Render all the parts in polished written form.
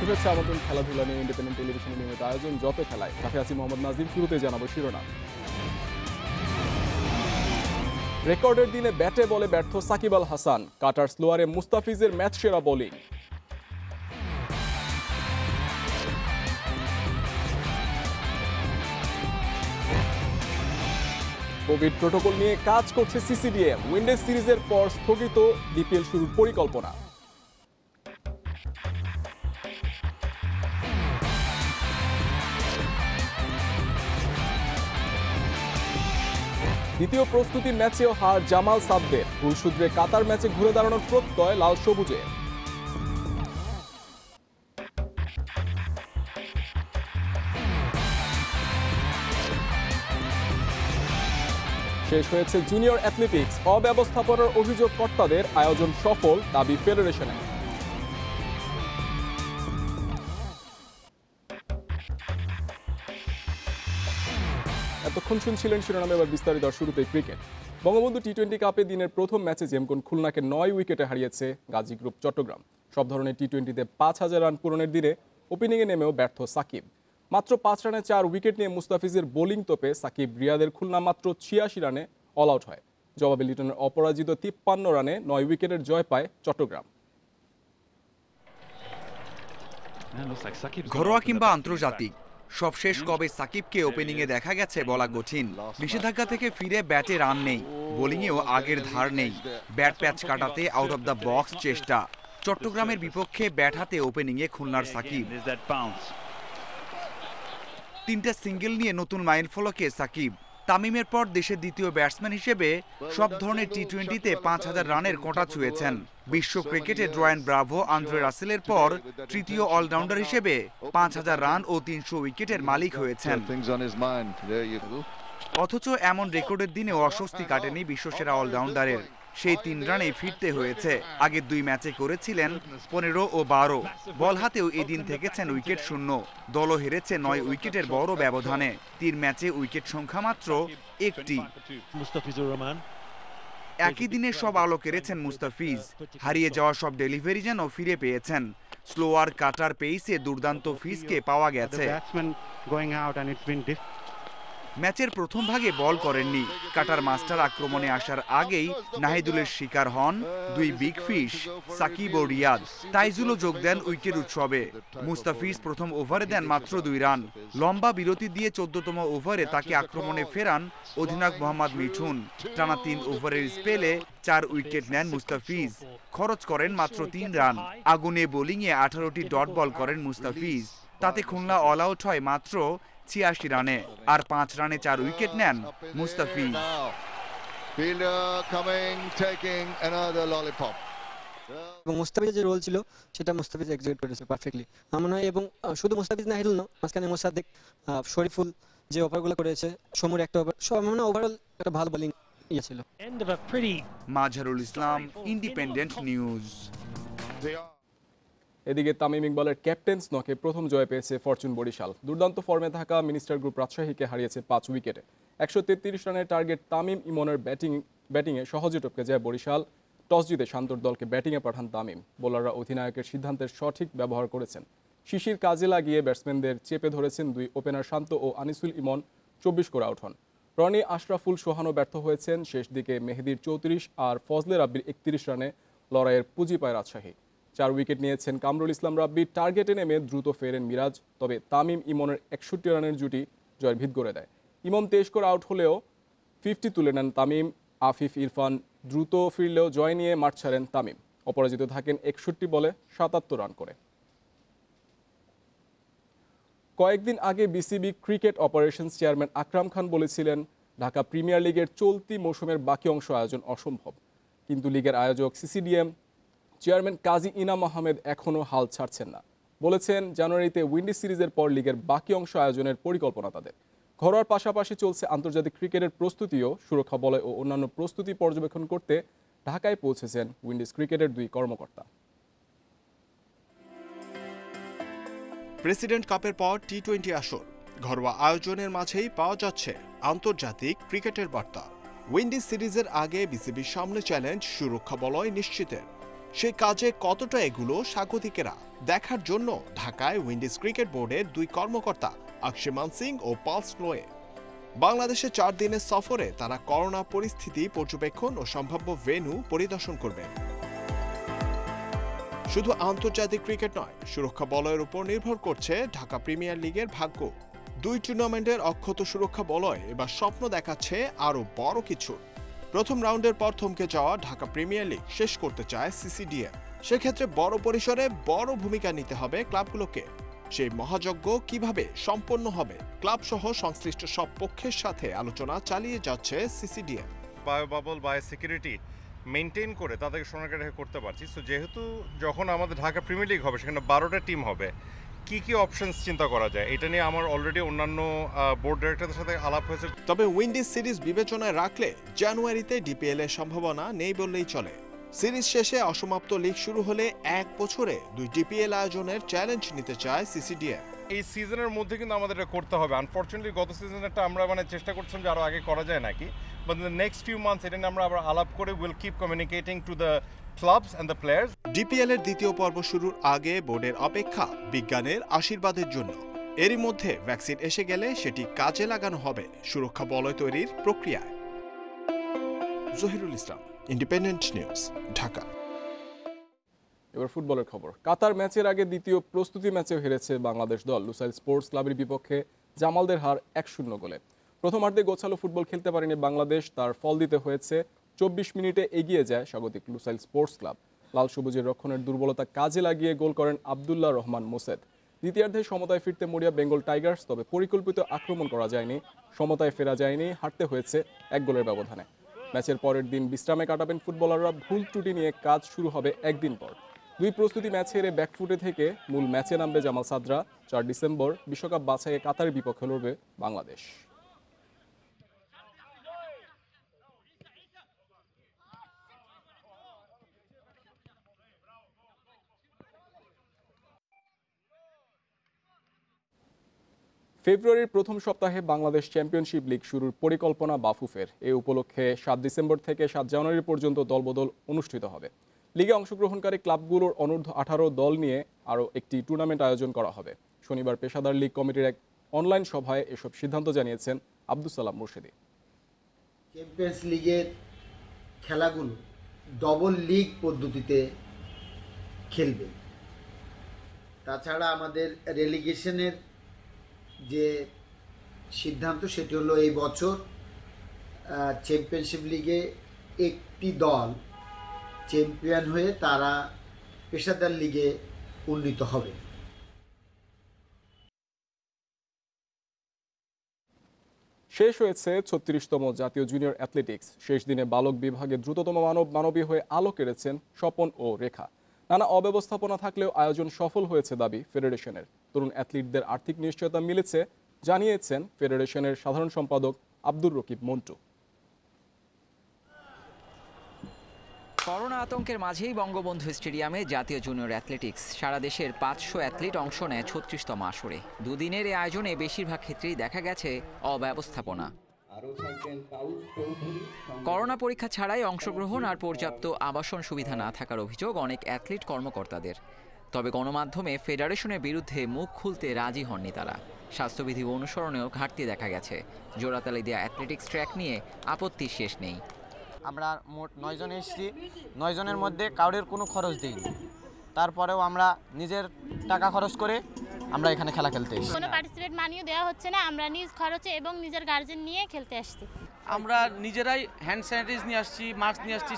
শুভেচ্ছা আমন্ত্রণ খেলাধুলা নিয়ে ইন্ডিপেন্ডেন্ট টেলিভিশনের নিয়মিত আয়োজন যত খেলায়। সাথে আছি মোহাম্মদ নাজিম। শুরুতে জানাবো শিরোনাম। রেকর্ডের দিনে ব্যাটে বলে ব্যর্থ সাকিব আল হাসান, কাটার স্লোয়ারে মুস্তাফিজের ম্যাচ সেরা বোলিং। কোভিড প্রোটোকল নিয়ে কাজ করছে সিসিডিএম, উইন্ডোজ সিরিজের পর স্থগিত বিপিএল শুরুর পরিকল্পনা। দ্বিতীয় প্রস্তুতি ম্যাচেও হার জামাল সাব্দের, ভুল সূত্রে কাতার ম্যাচে ঘুরে দাঁড়ানোর প্রত্যয় লাল সবুজে। শেষ হয়েছে জুনিয়র অ্যাথলেটিক্স, অব্যবস্থাপনার অভিযোগ কর্তাদের, আয়োজন সফল দাবি ফেডারেশনে। এতক্ষণ শুনছিলেন শিরোনামে, এবার বিস্তারিত। শুরুতে ক্রিকেট। বঙ্গবন্ধু টি-20 কাপে দিনের প্রথম ম্যাচে জেমকন খুলনাকে 9 উইকেটে হারিয়েছে গাজী গ্রুপ চট্টগ্রাম। সব ধরনের টি-20তে 5000 রান পূরণের দিনে ওপেনিংয়ে নেমেও ব্যর্থ সাকিব। মাত্র 5 রানে 4 উইকেট নিয়ে মুস্তাফিজের বোলিং তোপে সাকিব রিয়াদের খুলনা মাত্র 86 রানে অল আউট হয়। জবাবে লিটনের অপরাজিত 53 রানে 9 উইকেটের জয় পায় চট্টগ্রাম। ঘরোয়া কিংবা আন্তর্জাতিক সবশেষ কবে সাকিবকে ওপেনিংয়ে দেখা গেছে বলা কঠিন। নিষেধাজ্ঞা থেকে ফিরে ব্যাটে রান নেই, বোলিংয়েও আগের ধার নেই। ব্যাট প্যাচ কাটাতে আউট অব দ্য বক্স চেষ্টা। চট্টগ্রামের বিপক্ষে ব্যাট হাতে ওপেনিংয়ে খুলনার সাকিব। 3টে সিঙ্গেল নিয়ে নতুন মাইলফলকে সাকিব। তামিমের পর দেশের দ্বিতীয় ব্যাটসম্যান হিসেবে সব ধরনের টি-20তে 5000 রানের কোটা ছুঁয়েছেন। বিশ্ব ক্রিকেটে ড্রয়েন ব্রাভো, আন্দ্রে রাসেলের পর তৃতীয় অলরাউন্ডার হিসেবে 5000 রান ও 300 উইকেটের মালিক হয়েছেন। অথচ এমন রেকর্ডের দিনেও অস্বস্তি কাটেনি বিশ্বসেরা অলরাউন্ডারের। সেই 3 রানেই ফিরতে হয়েছে। আগের 2 ম্যাচে করেছিলেন 15 ও 12। বল হাতেও এদিন থেকেছেন উইকেট শূন্য। দলও হেরেছে 9 উইকেটের বড় ব্যবধানে। 3 ম্যাচে উইকেট সংখ্যা মাত্র 1টি। একই দিনে সব আলো কেড়েছেন মুস্তাফিজ। হারিয়ে যাওয়া সব ডেলিভারি যেন ফিরে পেয়েছেন। স্লোয়ার কাটার পেইসে দুর্দান্ত ফিজকে পাওয়া গেছে। ম্যাচের প্রথম ভাগে বল করেননি। কাটার মাস্টার আক্রমণে আসার আগেই নাহিদুলের শিকার হন 2 বিগ ফিশ, সাকিব ও রিয়াদ। তাইজুলও যোগ দেন উইকেট উৎসবে। মুস্তাফিজ প্রথম ওভারে দেন মাত্র 2 রান। লম্বা বিরতি দিয়ে 14তম ওভারে তাকে আক্রমণে ফেরান অধিনায়ক মোহাম্মদ মিঠুন। টানা 3 ওভারের স্পেলে 4 উইকেট নেন মুস্তাফিজ। খরচ করেন মাত্র 3 রান। আগুনে বোলিংয়ে 18টি ডট বল করেন মুস্তাফিজ। তাতে খুলনা অল আউট হয় মাত্র 86 রানে। আর 5 রানে 4 উইকেট নেন মুস্তাফিজ। এবং মুস্তাফিজের যে রোল ছিল সেটা মুস্তাফিজ এক্সিকিউট করেছে পারফেক্টলি আমার মনে হয়। এবং শুধু মুস্তাফিজ না, হিরুল না, মাঝখানে মোসাদ্দেক, শরীফুল যে ওভারগুলো করেছে, সমুর একটা ওভার, সব মানে ওভারঅল একটা ভালো বোলিং ছিল। মাঝহারুল ইসলাম, ইন্ডিপেন্ডেন্ট নিউজ। এদিকে তামিম ইকবালের ক্যাপ্টেন্স নকে প্রথম জয় পেয়েছে ফরচুন বরিশাল। দুর্দান্ত ফর্মে থাকা মিনিস্টার গ্রুপ রাজশাহীকে হারিয়েছে 5 উইকেটে। 133 রানের টার্গেট তামিম ইমনের ব্যাটিংয়ে সহজে টপকে যায় বরিশাল। টস জিতে শান্তর দলকে ব্যাটিংয়ে পাঠান তামিম। বোলাররা অধিনায়কের সিদ্ধান্তের সঠিক ব্যবহার করেছেন। শিশির কাজে লাগিয়ে ব্যাটসম্যানদের চেপে ধরেছেন 2 ওপেনার শান্ত ও আনিসুল ইমন 24 করে আউট হন। রনি আশরাফুল সোহানও ব্যর্থ হয়েছেন। শেষ দিকে মেহেদির 34 আর ফজলে রাব্বির 31 রানে লড়াইয়ের পুঁজি পায় রাজশাহী। 4 উইকেট নিয়েছেন কামরুল ইসলাম রাব্বি। টার্গেটে নেমে দ্রুত ফেরেন মিরাজ। তবে তামিম ইমনের 61 রানের জুটি জয়ের ভিত গড়ে দেয়। ইমন 23 করে আউট হলেও 50 তুলে নেন তামিম। আফিফ ইরফান দ্রুত ফিরলেও জয় নিয়ে মাঠ ছাড়েন তামিম। অপরাজিত থাকেন 61 বলে 77 রান করে। কয়েকদিন আগে BCB cricket operations chairman Akram Khan বলেছিলেন ঢাকা প্রিমিয়ার লিগের চলতি মৌসুমের বাকি অংশ আয়োজন অসম্ভব। কিন্তু লিগের আয়োজক সিসিডিএম চেয়ারম্যান কাজী ইনাম আহমেদ এখনও হাল ছাড়ছেন না। বলেছেন জানুয়ারিতে উইন্ডিজ সিরিজের পর লিগের বাকি অংশ আয়োজনের পরিকল্পনা তাদের। ঘরোয়ার পাশাপাশি চলছে আন্তর্জাতিক ক্রিকেটের প্রস্তুতিও। সুরক্ষা বলয় ও অন্যান্য প্রস্তুতি পর্যবেক্ষণ করতে ঢাকায় পৌঁছেছেন উইন্ডিজ ক্রিকেটের 2 কর্মকর্তা। প্রেসিডেন্ট কাপের পর টি-20 আসর, ঘরোয়া আয়োজনের মাঝেই পাওয়া যাচ্ছে আন্তর্জাতিক ক্রিকেটের বার্তা। উইন্ডিজ সিরিজের আগে বিসিবির সামনে চ্যালেঞ্জ সুরক্ষা বলয় নিশ্চিতের। সেই কাজে কতটা এগুলো স্বাগতিকেরা দেখার জন্য ঢাকায় উইন্ডিজ ক্রিকেট বোর্ডের 2 কর্মকর্তা আকশিমান সিং ও পালস লোয়ে বাংলাদেশে 4 দিনের সফরে তারা করোনা পরিস্থিতি পর্যবেক্ষণ ও সম্ভাব্য ভেন্যু পরিদর্শন করবেন। শুধু আন্তর্জাতিক ক্রিকেট নয়, সুরক্ষা বলয়ের উপর নির্ভর করছে ঢাকা প্রিমিয়ার লিগের ভাগ্য। 2 টুর্নামেন্টের অক্ষত সুরক্ষা বলয় এবার স্বপ্ন দেখাচ্ছে আরো বড় কিছু। প্রথম রাউন্ডের পর থমকে যাওয়া ঢাকা প্রিমিয়ার লিগ শেষ করতে চায় সিসিডিএম। সেক্ষেত্রে বড় পরিসরে বড় ভূমিকা নিতে হবে ক্লাবগুলোকে। সেই মহাযজ্ঞ কিভাবে সম্পন্ন হবে, ক্লাব সহ সংশ্লিষ্ট সব পক্ষের সাথে আলোচনা চালিয়ে যাচ্ছে CCDM. Bio bubble bio security maintain করে তাদেরকে সোনাকে রেখে করতে পারছি। সো যেহেতু যখন আমাদের ঢাকা প্রিমিয়ার লিগ হবে সেখানে 12টা টিম হবে, কি কি অপশনস চিন্তা করা যায় এটা নিয়ে আমার অলরেডি অন্যান্য বোর্ড ডিরেক্টরদের সাথে আলাপ হয়েছে। তবে উইন্ডিজ সিরিজ বিবেচনায় রাখলে জানুয়ারিতে ডিপিএল এর সম্ভাবনা নেই বললেই চলে। সিরিজ শেষে অসমাপ্ত লিগ শুরু হলে 1 বছরে 2 ডিপিএল আয়োজনের চ্যালেঞ্জ নিতে চায় সিসিডিএম। এই সিজনের মধ্যে কিন্তু আমাদের এটা করতে হবে। আনফরচুনেটলি গত সিজনেরটা আমরা চেষ্টা করছিলাম যে আরো আগে করা যায় নাকি, but in the next few months এটা নিয়ে আমরা আবার আলাপ করে will keep communicating to the clubs and the players. DPL এর দ্বিতীয় পর্ব শুরুর আগে বোর্ডের অপেক্ষা বিজ্ঞানের আশীর্বাদের জন্য। এরই মধ্যে ভ্যাকসিন এসে গেলে সেটি কাজে লাগানো হবে সুরক্ষা বলয় তৈরির প্রক্রিয়ায়। জহিরুল ইসলাম, ইন্ডিপেন্ডেন্ট নিউজ, ঢাকা। এবার ফুটবলের খবর। কাতার ম্যাচের আগে দ্বিতীয় প্রস্তুতি ম্যাচেও হেরেছে বাংলাদেশ দল। লুসাইল স্পোর্টস ক্লাবের বিপক্ষে জামালদের হার 1-0 গোলে। প্রথমার্ধে গোছালো ফুটবল খেলতে পারেনি বাংলাদেশ, তার ফল দিতে হয়েছে 24 মিনিটে এগিয়ে যায় স্বাগতিক লুসাইল স্পোর্টস ক্লাব। লাল সবুজের রক্ষণের দুর্বলতা কাজে লাগিয়ে গোল করেন আব্দুল্লাহ রহমান মোসেদ। দ্বিতীয়ার্ধে সমতায় ফিরতে মরিয়া বেঙ্গল টাইগার্স, তবে পরিকল্পিত আক্রমণ করা যায়নি, সমতায় ফেরা যায়নি, হারতে হয়েছে 1 গোলের ব্যবধানে। ম্যাচের পরের দিন বিশ্রামে কাটাবেন ফুটবলাররা। ভুল ত্রুটি নিয়ে কাজ শুরু হবে একদিন পর। 2 প্রস্তুতি ম্যাচে হেরে ব্যাকফুটে থেকে মূল ম্যাচে নামবে জামাল সাদরা। 4 ডিসেম্বর বিশ্বকাপ বাছাইয়ে কাতারের বিপক্ষে লড়বে বাংলাদেশ। ফেব্রুয়ারির প্রথম সপ্তাহে বাংলাদেশ চ্যাম্পিয়নশিপ লিগ শুরুর পরিকল্পনা বাফুফের। এই উপলক্ষে 7 ডিসেম্বর থেকে 7 জানুয়ারি পর্যন্ত দলবদল অনুষ্ঠিত হবে। লিগে অংশগ্রহণকারী ক্লাবগুলোর অনূর্ধ্ব 18 দল নিয়ে আরও একটি টুর্নামেন্ট আয়োজন করা হবে। শনিবার পেশাদার লিগ কমিটির এক অনলাইন সভায় এসব সিদ্ধান্ত জানিয়েছেন আব্দুস সালাম মুর্শিদি। চ্যাম্পিয়ন্স লিগের খেলাগুলো ডবল লিগ পদ্ধতিতে খেলবে। তাছাড়া আমাদের রেলিগেশনের যে সিদ্ধান্ত সেটি হলো এই বছর চ্যাম্পিয়নশিপ লিগে একটি দল চ্যাম্পিয়ন হয়ে তারা পেশাদার লিগে উন্নীত হবে। শেষ হয়েছে 36তম জাতীয় জুনিয়র অ্যাথলেটিক্স। শেষ দিনে বালক বিভাগে দ্রুততম মানবী হয়ে আলো কেড়েছেন স্বপন ও রেখা। নানা অব্যবস্থাপনা থাকলেও আয়োজন সফল হয়েছে দাবি ফেডারেশনের। তরুণ অ্যাথলিটদের আর্থিক নিশ্চয়তা মিলেছে জানিয়েছেন ফেডারেশনের সাধারণ সম্পাদক আব্দুর রকিব মন্টু। করোনা আতঙ্কের মাঝেই বঙ্গবন্ধু স্টেডিয়ামে জাতীয় জুনিয়র অ্যাথলেটিক্স। সারা দেশের 500 অ্যাথলিট অংশ নেয় 36তম আসরে। দুদিনের এই আয়োজনে বেশিরভাগ ক্ষেত্রেই দেখা গেছে অব্যবস্থাপনা। করোনা পরীক্ষা ছাড়াই অংশগ্রহণ আর পর্যাপ্ত আবাসন সুবিধা না থাকার অভিযোগ অনেক অ্যাথলিট কর্মকর্তাদের। তবে গণমাধ্যমে ফেডারেশনের বিরুদ্ধে মুখ খুলতে রাজি হননি তারা। স্বাস্থ্যবিধি অনুসরণেও ঘাটতি দেখা গেছে। জোড়াতালি দেয়া অ্যাথলেটিক্স ট্র্যাক নিয়ে আপত্তির শেষ নেই। আমরা মোট 9 জন এসেছি, 9 জনের মধ্যে কাউরের কোনো খরচ দিইনি। তারপরেও আমরা নিজের টাকা খরচ করে আমরা এখানে খেলা খেলতে এসেছি। কোনো পার্টিসিপেট মানিও দেওয়া হচ্ছে না, আমরা নিজ খরচে এবং নিজের গার্জেন নিয়ে খেলতে আসছি। আমরা নিজেরাই হ্যান্ড স্যানিটাইজ নিয়ে আসছি, মাস্ক নিয়ে আসছি।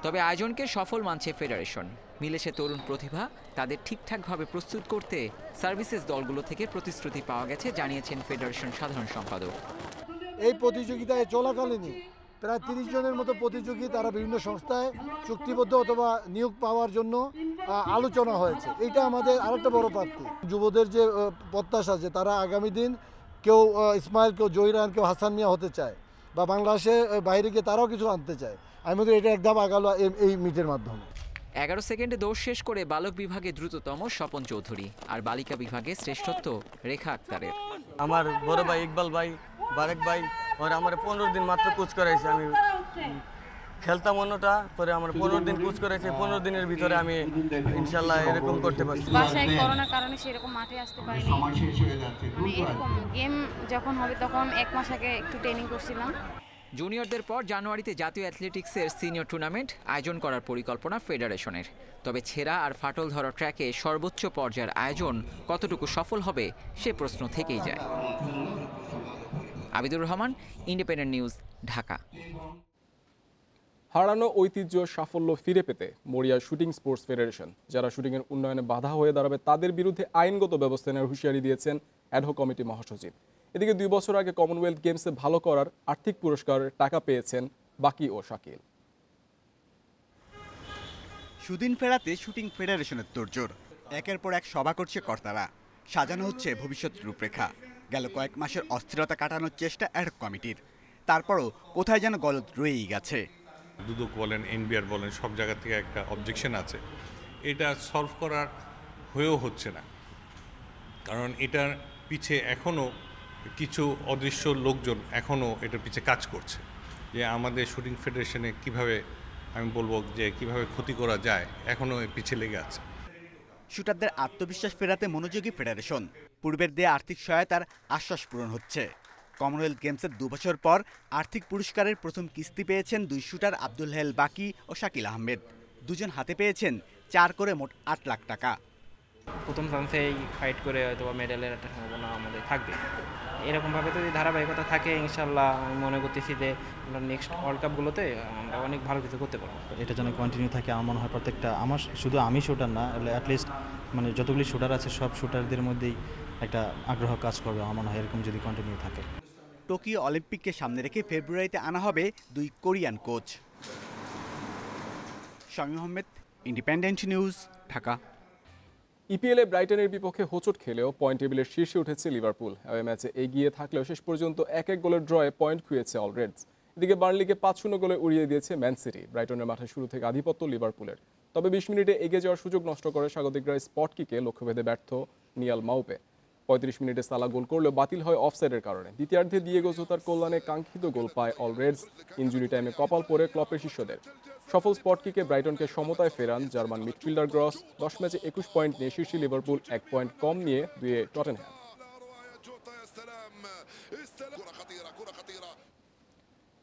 তবে আয়োজনকে সফল মানছে ফেডারেশন। মিলেছে তরুণ প্রতিভা, তাদের ঠিকঠাকভাবে প্রস্তুত করতে সার্ভিসেস দলগুলো থেকে প্রতিশ্রুতি পাওয়া গেছে জানিয়েছেন ফেডারেশন সাধারণ সম্পাদক। এই প্রতিযোগিতায় চলাকালীনই প্রায় 30 জনের মতো প্রতিযোগী তারা বিভিন্ন সংস্থায় চুক্তিবদ্ধ অথবা নিয়োগ পাওয়ার জন্য আলোচনা হয়েছে। এটা আমাদের আরেকটা বড় প্রাপ্তি। যুবদের যে প্রত্যাশা যে তারা আগামী দিন কেউ ইসমাইল, কেউ জহিরান, কেউ হাসান মিয়া হতে চায় বা বাংলাদেশে বাইরে গিয়ে তারাও কিছু আনতে চায়। আমি মনে করি এটা এক ধাপ আগালো এই মিটের মাধ্যমে। 11 সেকেন্ডে দৌড় শেষ করে বালক বিভাগে দ্রুততম স্বপন চৌধুরী, আর বালিকা বিভাগে শ্রেষ্ঠত্ব রেখা আক্তারের। আমার বড় ভাই ইকবাল ভাই, বারেক ভাই ওরা আমার 15 দিন মাত্র কোচ করাইছে। আমি খেলতাম অন্যটা, পরে আমার 15 দিন কোচ করেছে, 15 দিনের ভিতরে আমি ইনশাল্লাহ এরকম করতে পারছি। বাসায় করোনার কারণে সেরকম মাঠে আসতে পারিনি, মানে এরকম গেম যখন হবে তখন 1 মাস আগে একটু ট্রেনিং করছিলাম। জুনিয়রদের পর জানুয়ারিতে জাতীয় অ্যাথলেটিক্সের সিনিয়র টুর্নামেন্ট আয়োজন করার পরিকল্পনা ফেডারেশনের। তবে ছেঁড়া আর ফাটল ধরা ট্র্যাকে সর্বোচ্চ পর্যায়ের আয়োজন কতটুকু সফল হবে সে প্রশ্ন থেকেই যায়। Abidur Rahman, independent News, Dhaka. হারানো ঐতিহ্য সাফল্য ফিরে পেতে মরিয়া শুটিং স্পোর্টস ফেডারেশন। যারা শুটিংয়ের উন্নয়নে বাধা হয়ে দাঁড়াবে তাদের বিরুদ্ধে আইনগত ব্যবস্থা নেওয়ার হুঁশিয়ারি দিয়েছেন অ্যাডহক কমিটি মহাসচিব। এদিকে 2 বছর আগে কমনওয়েলথ গেমসে ভালো করার আর্থিক পুরস্কারের টাকা পেয়েছেন বাকি ও শাকিল। সুদিন ফেরাতে শুটিং ফেডারেশনের তোড়জোড়, একের পর এক সভা করছে কর্তারা, সাজানো হচ্ছে ভবিষ্যৎ রূপরেখা। গেল কয়েক মাসের অস্থিরতা কাটানোর চেষ্টা অ্যাডহক কমিটির, তারপরও কোথায় যেন গলদ রয়েই গেছে। দুদক বলেন, এনবিআর বলেন, সব জায়গা থেকে একটা অবজেকশন আছে। এটা সলভ করার হয়েও হচ্ছে না, কারণ এটার পিছে এখনও কিছু অদৃশ্য লোকজন এখনও এটার পিছে কাজ করছে, যে আমাদের শুটিং ফেডারেশনে কিভাবে, আমি বলবো যে কিভাবে ক্ষতি করা যায়, এখনও পিছিয়ে লেগে আছে। শুটারদের আত্মবিশ্বাস ফেরাতে মনোযোগী ফেডারেশন, পূর্বের দেয়া আর্থিক সহায়তার আশ্বাস পূরণ হচ্ছে। কমনওয়েলথ গেমসের 2 বছর পর আর্থিক পুরস্কারের প্রথম কিস্তি পেয়েছেন 2 শুটার আব্দুল হেল বাকি ও শাকিল আহমেদ। দুজন হাতে পেয়েছেন 4 করে মোট 8 লাখ টাকা। প্রথম চান্সেই ফাইট করে হয়তো মেডেলের একটা সম্ভাবনা আমাদের থাকবে। এরকমভাবে যদি ধারাবাহিকতা থাকে ইনশাল্লাহ আমি মনে করতেছি যে আমরা নেক্সট ওয়ার্ল্ড কাপগুলোতে আমরা অনেক ভালো কিছু করতে পারবো। এটা যেন কন্টিনিউ থাকে, আমার মনে হয় প্রত্যেকটা, আমার শুধু আমি শুটার না, অ্যাটলিস্ট মানে যতগুলি শুটার আছে সব শুটারদের মধ্যেই একটা আগ্রহ কাজ করবে আমার মনে হয়, এরকম যদি কন্টিনিউ থাকে। টোকিও অলিম্পিককে সামনে রেখে ফেব্রুয়ারিতে আনা হবে 2 Korean coach. Shamim Ahmed, Independent News, Dhaka. ইপিএলে ব্রাইটনের বিপক্ষে হোঁচট খেলেও পয়েন্ট টেবিলের শীর্ষে উঠেছে লিভারপুল। ওই ম্যাচে এগিয়ে থাকলেও শেষ পর্যন্ত 1-1 গোলের ড্রয়ে পয়েন্ট খুঁয়েছে অল রেডস। এদিকে বার্নলিকে 5-0 গোলে উড়িয়ে দিয়েছে ম্যান সিটি। ব্রাইটনের মাঠে শুরু থেকে আধিপত্য লিভারপুলের, তবে 20 মিনিটে এগিয়ে যাওয়ার সুযোগ নষ্ট করে স্বাগতিকরা স্পট কিকে লক্ষ্যভেদে ব্যর্থ নিয়াল মাউপে। 35 মিনিটে সালা গোল করলেও বাতিল হয় অফসাইডের কারণে। দ্বিতীয়ার্ধে দিয়েগো জোতার কল্যাণে কাঙ্ক্ষিত গোল পায় অল রেডস। ইনজুরি টাইমে কপাল পড়ে ক্লপের শিষ্যদের। সফল স্পট কিকে ব্রাইটনকে সমতায় ফেরান জার্মান মিডফিল্ডার গ্রস। 10 ম্যাচে 21 পয়েন্ট নিয়ে শীর্ষে লিভারপুল, 1 পয়েন্ট কম নিয়ে 2-এ টটেনহ্যাম।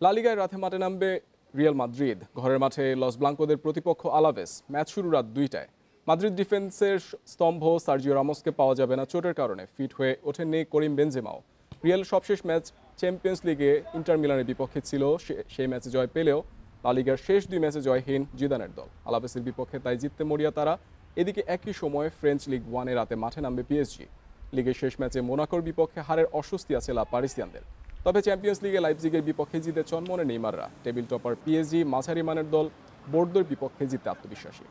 লা লিগায় রাতে মাঠে নামবে রিয়াল মাদ্রিদ। ঘরের মাঠে লস ব্লাঙ্কোদের প্রতিপক্ষ আলাভেস। ম্যাচ শুরু রাত 2টায়। মাদ্রিদ ডিফেন্সের স্তম্ভ সার্জিও রামোসকে পাওয়া যাবে না চোটের কারণে, ফিট হয়ে ওঠেননি করিম বেনজেমাও। রিয়াল সবশেষ ম্যাচ চ্যাম্পিয়ন্স লিগে ইন্টার মিলানের বিপক্ষে ছিল, সেই ম্যাচে জয় পেলেও লা লিগার শেষ 2 ম্যাচে জয়হীন জিদানের দল। আলাভেসের বিপক্ষে তাই জিততে মরিয়া তারা। এদিকে একই সময় ফ্রেঞ্চ লিগ 1-এ রাতে মাঠে নামবে পিএসজি। লিগের শেষ ম্যাচে মোনাকোর বিপক্ষে হারের অস্বস্তি আছে লা পারিসিয়ানদের। তবে চ্যাম্পিয়ন্স লিগে লাইপজিগের বিপক্ষে জিতে চনমনে নেইমাররা। টেবিল টপার পিএসজি মাঝারি মানের দল বোর্ডোর বিপক্ষে জিতে আত্মবিশ্বাসী।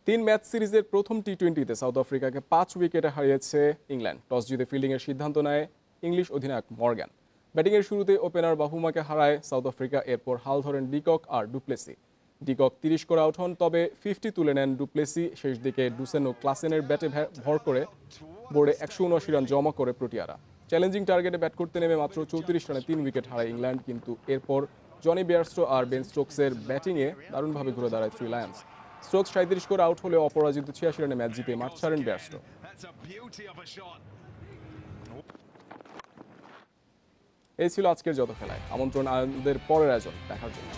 তিন ম্যাচ সিরিজের প্রথম টি20তে সাউথ আফ্রিকাকে 5 উইকেটে হারিয়েছে ইংল্যান্ড। টস জিতে ফিল্ডিংয়ের সিদ্ধান্ত নেয় ইংলিশ অধিনায়ক মর্গ্যান। ব্যাটিংয়ের শুরুতে ওপেনার বাহুমাকে হারায় সাউথ আফ্রিকা। এরপর হাল ধরেন ডিকক আর ডুপ্লেসি। ডিকক 30 করে আউট হন, তবে 50 তুলে নেন ডুপ্লেসি। শেষ দিকে ডুসেন ও ক্লাসেনের ব্যাটে ভর করে বোর্ডে 179 রান জমা করে প্রোটিয়ারা। চ্যালেঞ্জিং টার্গেটে ব্যাট করতে নেমে মাত্র 34 রানে 3 উইকেট হারায় ইংল্যান্ড। কিন্তু এরপর জনি বেয়ারস্টো আর বেন স্টোকসের ব্যাটিংয়ে দারুণভাবে ঘুরে দাঁড়ায় 3 লায়ন্স। স্টোকস 37 করে আউট হলেও অপরাজিত 86 রানে ম্যাচ জিতে মাঠ ছাড়েন বেয়ারস্টো। এই ছিল আজকের যত খেলায়। আমন্ত্রণ আমাদের পরের আয়োজন দেখার জন্য।